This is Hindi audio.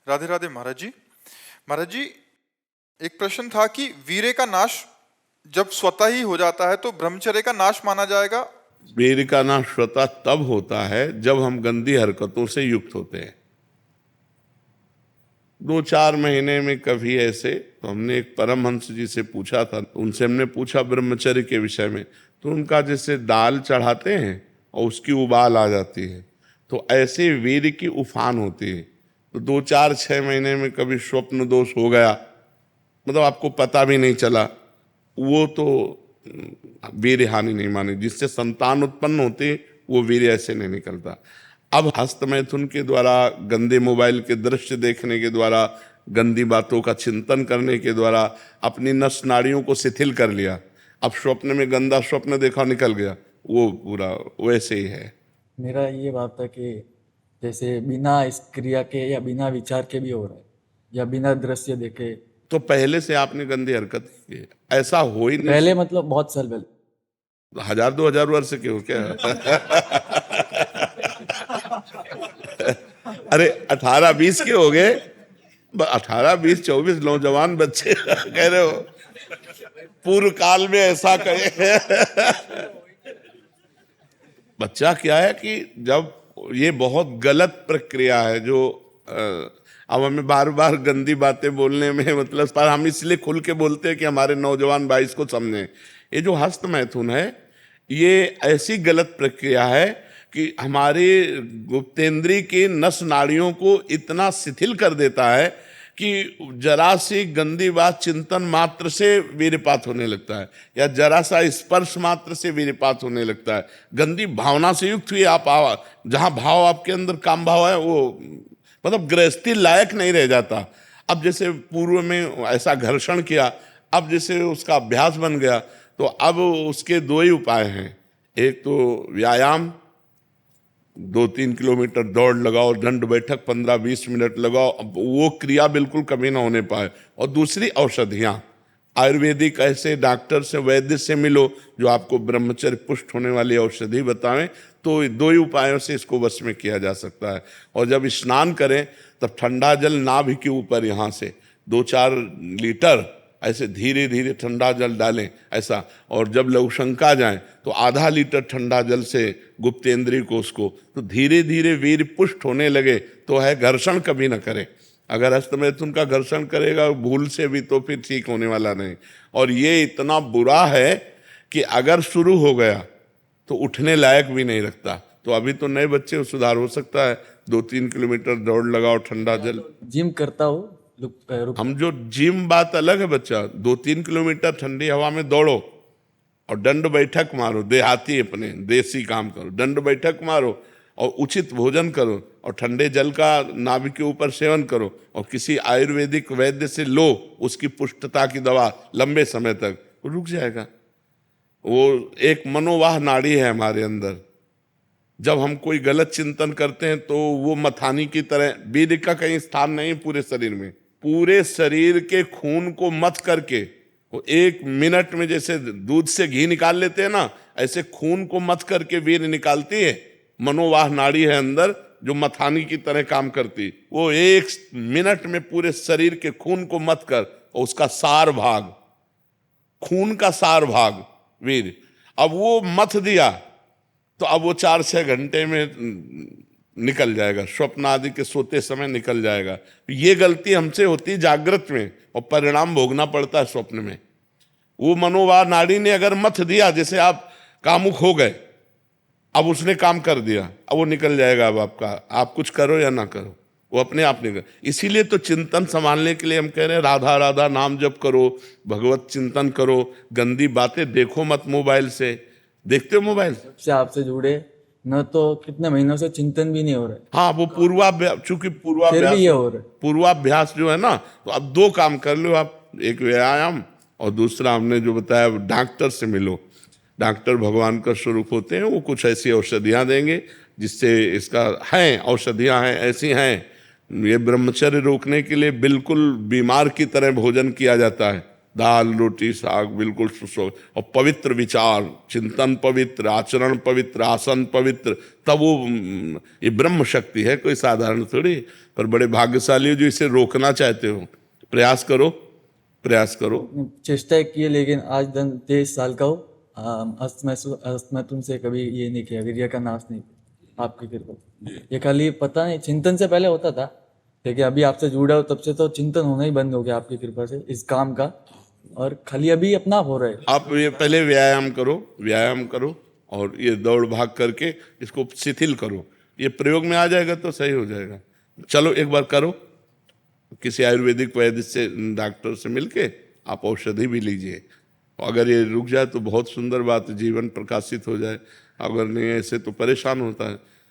राधे राधे महाराज जी। महाराज जी, एक प्रश्न था कि वीर्य का नाश जब स्वतः ही हो जाता है तो ब्रह्मचर्य का नाश माना जाएगा? वीर्य का नाश स्वतः तब होता है जब हम गंदी हरकतों से युक्त होते हैं। 2-4 महीने में कभी ऐसे, तो हमने एक परमहंस जी से पूछा था, उनसे हमने पूछा ब्रह्मचर्य के विषय में, तो उनका जैसे दाल चढ़ाते हैं और उसकी उबाल आ जाती है, तो ऐसे वीर्य की उफान होती है। तो 2-4-6 महीने में कभी स्वप्न दोष हो गया, मतलब आपको पता भी नहीं चला, वो तो वीर्य हानि नहीं मानी। जिससे संतान उत्पन्न होती वो वीर्य ऐसे नहीं निकलता। अब हस्त मैथुन के द्वारा, गंदे मोबाइल के दृश्य देखने के द्वारा, गंदी बातों का चिंतन करने के द्वारा अपनी नस नाड़ियों को शिथिल कर लिया। अब स्वप्न में गंदा स्वप्न देखा, निकल गया, वो पूरा वैसे ही है। मेरा ये बात था कि जैसे बिना इस क्रिया के या बिना विचार के भी हो रहा है या बिना दृश्य देखे। तो पहले से आपने गंदी हरकत की है, ऐसा हो ही नहीं। पहले मतलब बहुत साल पहले। 1000-2000 वर्ष के हो क्या? अरे 18-20 के हो गए, 18-20-24 नौजवान बच्चे कह रहे हो पूर्व काल में ऐसा कहे। बच्चा क्या है कि जब ये बहुत गलत प्रक्रिया है जो अब हमें बार बार गंदी बातें बोलने में मतलब, पर हम इसलिए खुल के बोलते हैं कि हमारे नौजवान भाई इसको समझें। ये जो हस्त मैथुन है, ये ऐसी गलत प्रक्रिया है कि हमारे गुप्तेंद्री की नस नाड़ियों को इतना शिथिल कर देता है कि जरा सी गंदी बात चिंतन मात्र से वीर्यपात होने लगता है, या जरा सा स्पर्श मात्र से वीर्यपात होने लगता है। गंदी भावना से युक्त हुई आप जहां भाव आपके अंदर काम भाव है, वो मतलब गृहस्थी लायक नहीं रह जाता। अब जैसे पूर्व में ऐसा घर्षण किया, अब जैसे उसका अभ्यास बन गया, तो अब उसके 2 ही उपाय हैं। एक तो व्यायाम, 2-3 किलोमीटर दौड़ लगाओ, दंड बैठक 15-20 मिनट लगाओ, अब वो क्रिया बिल्कुल कभी ना होने पाए। और दूसरी औषधियाँ, आयुर्वेदिक ऐसे डॉक्टर से, वैद्य से मिलो जो आपको ब्रह्मचर्य पुष्ट होने वाली औषधि बतावें, तो 2 ही उपायों से इसको वश में किया जा सकता है। और जब स्नान करें तब ठंडा जल नाभि के ऊपर यहाँ से 2-4 लीटर ऐसे धीरे धीरे ठंडा जल डालें ऐसा, और जब लघुशंका जाएं तो आधा लीटर ठंडा जल से गुप्तेंद्री को उसको, तो धीरे धीरे वीर्य पुष्ट होने लगे तो है। घर्षण कभी ना करें। अगर हस्तमैथुन का घर्षण करेगा भूल से भी, तो फिर ठीक होने वाला नहीं। और ये इतना बुरा है कि अगर शुरू हो गया तो उठने लायक भी नहीं रखता। तो अभी तो नए बच्चे सुधार हो सकता है, 2-3 किलोमीटर दौड़ लगाओ, ठंडा जल। जिम करता हूँ, हम जो जिम बात अलग है बच्चा, 2-3 किलोमीटर ठंडी हवा में दौड़ो और दंड बैठक मारो, देहाती अपने देसी काम करो, दंड बैठक मारो और उचित भोजन करो और ठंडे जल का नाभि के ऊपर सेवन करो और किसी आयुर्वेदिक वैद्य से लो उसकी पुष्टता की दवा लंबे समय तक, रुक जाएगा। वो एक मनोवाह नाड़ी है हमारे अंदर। जब हम कोई गलत चिंतन करते हैं तो वो मथानी की तरह, वीर्य का कहीं स्थान नहीं पूरे शरीर में, पूरे शरीर के खून को मथ करके वो 1 मिनट में जैसे दूध से घी निकाल लेते हैं ना, ऐसे खून को मथ करके वीर्य निकालती है। मनोवाह नाड़ी है अंदर जो मथानी की तरह काम करती, वो 1 मिनट में पूरे शरीर के खून को मथ कर, और उसका सार भाग, खून का सार भाग वीर्य, अब वो मथ दिया तो अब वो 4-6 घंटे में निकल जाएगा, स्वप्न आदि के सोते समय निकल जाएगा। ये गलती हमसे होती है जागृत में और परिणाम भोगना पड़ता है स्वप्न में। वो मनोवाह नाड़ी ने अगर मथ दिया, जैसे आप कामुक हो गए, अब उसने काम कर दिया, अब वो निकल जाएगा। अब आपका, आप कुछ करो या ना करो, वो अपने आप निकल। इसीलिए तो चिंतन संभालने के लिए हम कह रहे हैं राधा राधा नाम जप करो, भगवत चिंतन करो, गंदी बातें देखो मत मोबाइल से। देखते हो मोबाइल से आपसे जुड़े न, तो कितने महीनों से चिंतन भी नहीं हो रहा है। हाँ, वो पूर्वाभ्यास, चूंकि फिर भी ये हो रहा है। पूर्वाभ्यास जो है ना, तो अब 2 काम कर लो आप, एक व्यायाम और दूसरा हमने जो बताया डॉक्टर से मिलो। डॉक्टर भगवान का स्वरूप होते हैं, वो कुछ ऐसी औषधियाँ देंगे जिससे इसका हैं, औषधियाँ हैं ऐसी हैं। ये ब्रह्मचर्य रोकने के लिए बिल्कुल बीमार की तरह भोजन किया जाता है, दाल रोटी साग बिल्कुल और पवित्र विचार, चिंतन पवित्र, आचरण पवित्र, आसन पवित्र, तब वो ये ब्रह्म शक्ति है, कोई साधारण थोड़ी। पर बड़े भाग्यशाली हो जो इसे रोकना चाहते हो। प्रयास करो, प्रयास करो। चेष्टा की है, लेकिन आज 23 साल का हूँ, अस्तमैथुन से कभी ये नहीं किया, वीर्य का नाश नहीं किया, आपकी कृपा। ये खाली पता नहीं, चिंतन से पहले होता था, लेकिन अभी आपसे जुड़ा हो तब से तो चिंतन होना ही बंद हो गया आपकी कृपा से इस काम का, और खाली अभी अपना हो रहा है। आप ये पहले व्यायाम करो, व्यायाम करो, और ये दौड़ भाग करके इसको शिथिल करो। ये प्रयोग में आ जाएगा तो सही हो जाएगा। चलो एक बार करो, किसी आयुर्वेदिक वैद्य से, डॉक्टर से मिलके आप औषधि भी लीजिए। अगर ये रुक जाए तो बहुत सुंदर बात, जीवन प्रकाशित हो जाए। अगर नहीं ऐसे तो परेशान होता है।